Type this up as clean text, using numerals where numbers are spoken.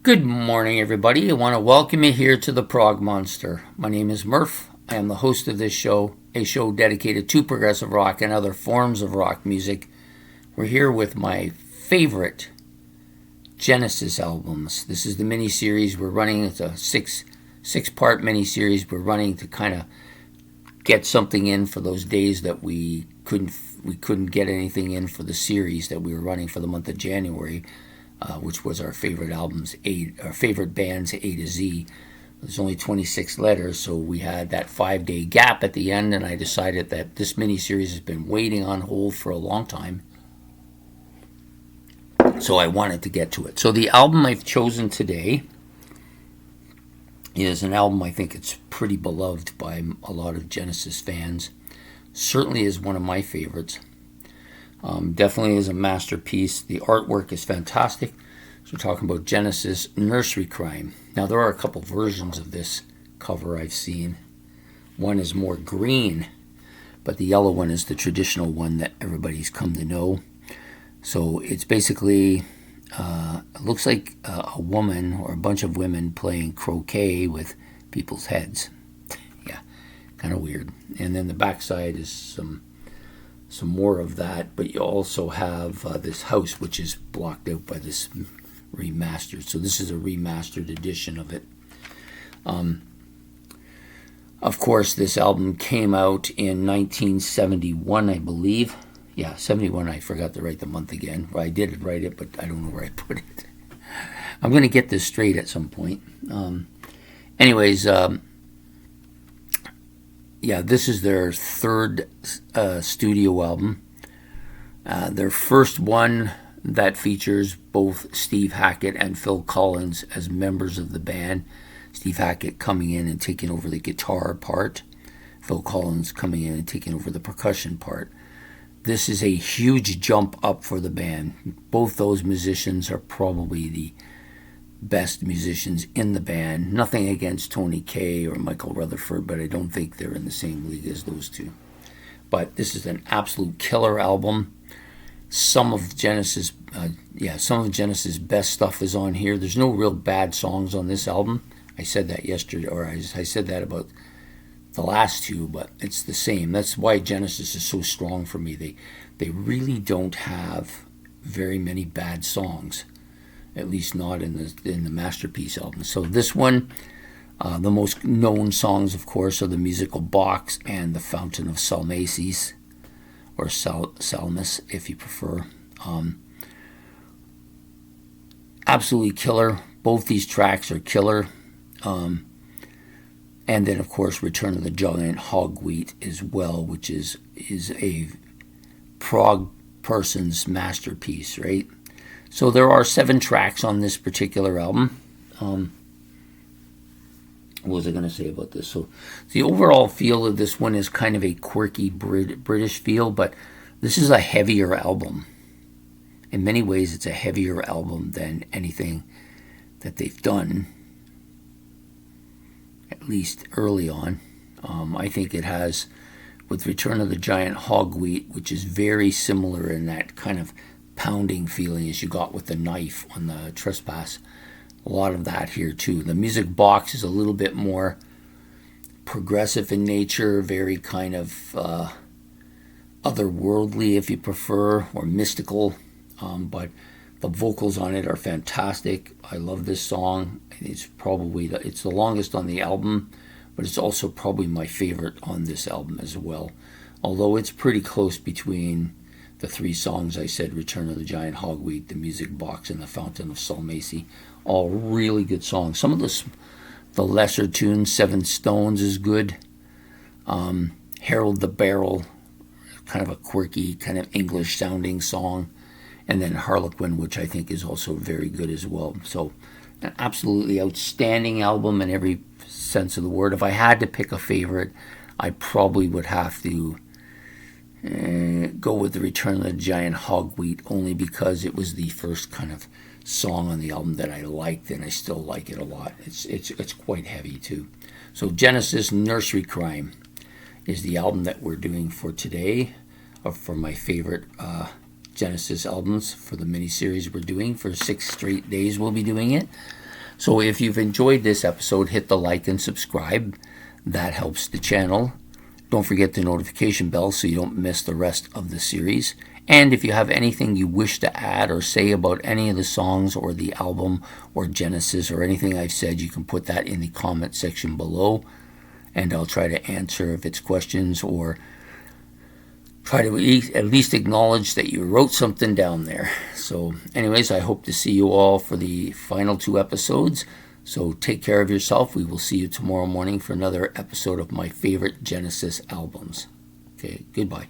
Good morning, everybody. I want to welcome you here to the Prog Monster. My name is Murph. I am the host of this show, a show dedicated to progressive rock and other forms of rock music. We're here with my favorite Genesis albums. This is the mini-series we're running. It's a six-part mini-series we're running to kind of get something in for those days that we couldn't get anything in for the series that we were running for the month of January. Which was our favorite albums, our favorite bands A to Z. There's only 26 letters, so we had that 5-day gap at the end, and I decided that this mini-series has been waiting on hold for a long time, so I wanted to get to it. So the album I've chosen today is an album I think it's pretty beloved by a lot of Genesis fans. Certainly is one of my favorites. Definitely is a masterpiece. The artwork is fantastic. So we're talking about Genesis Nursery Cryme. Now there are a couple versions of this cover I've seen. One is more green, but the yellow one is the traditional one that everybody's come to know. So it's basically, it looks like a woman or a bunch of women playing croquet with people's heads. Yeah, kind of weird. And then the backside is some more of that, but you also have this house which is blocked out by this remastered. So this is a remastered edition of it. Of course, this album came out in 1971, I believe. Yeah, 71. I forgot to write the month again. Well, I did write it, but I don't know where I put it. I'm going to get this straight at some point. Anyways, yeah, this is their third studio album. Their first one that features both Steve Hackett and Phil Collins as members of the band. Steve Hackett coming in and taking over the guitar part. Phil Collins coming in and taking over the percussion part. This is a huge jump up for the band. Both those musicians are probably the best musicians in the band. Nothing against Tony Kaye or Michael Rutherford, but I don't think they're in the same league as those two. But this is an absolute killer album. Some of Genesis' best stuff is on here. There's no real bad songs on this album. I said that yesterday, or I said that about the last two, but it's the same. That's why Genesis is so strong for me. They really don't have very many bad songs. At least not in the Masterpiece album. So this one, the most known songs, of course, are The Musical Box and The Fountain of Salmacis, or Salmis, if you prefer. Absolutely killer. Both these tracks are killer. And then, of course, Return of the Giant Hogweed as well, which is a prog person's masterpiece, right? So there are 7 tracks on this particular album. What was I going to say about this? So the overall feel of this one is kind of a quirky British feel, but this is a heavier album. In many ways, it's a heavier album than anything that they've done, at least early on. I think it has, with Return of the Giant Hogweed, which is very similar in that kind of pounding feeling as you got with the knife on the Trespass. A lot of that here too. The Music Box is a little bit more progressive in nature, very kind of otherworldly if you prefer, or mystical, but the vocals on it are fantastic. I love this song. It's probably it's the longest on the album, but it's also probably my favorite on this album as well, although it's pretty close between the 3 songs I said, Return of the Giant Hogweed, The Music Box, and The Fountain of Salmacis. All really good songs. Some of the lesser tunes, Seven Stones is good. Harold the Barrel, kind of a quirky, kind of English-sounding song. And then Harlequin, which I think is also very good as well. So an absolutely outstanding album in every sense of the word. If I had to pick a favorite, I probably would have to go with the Return of the Giant Hogweed, only because it was the first kind of song on the album that I liked, and I still like it a lot. It's quite heavy too. So Genesis Nursery Cryme is the album that we're doing for today, or for my favorite Genesis albums for the mini-series we're doing. For 6 straight days we'll be doing it. So if you've enjoyed this episode, hit the like and subscribe. That helps the channel. Don't forget the notification bell so you don't miss the rest of the series. And if you have anything you wish to add or say about any of the songs or the album or Genesis or anything I've said, you can put that in the comment section below, and I'll try to answer if it's questions or try to at least acknowledge that you wrote something down there. So anyways, I hope to see you all for the final 2 episodes. So take care of yourself. We will see you tomorrow morning for another episode of my favorite Genesis albums. Okay, goodbye.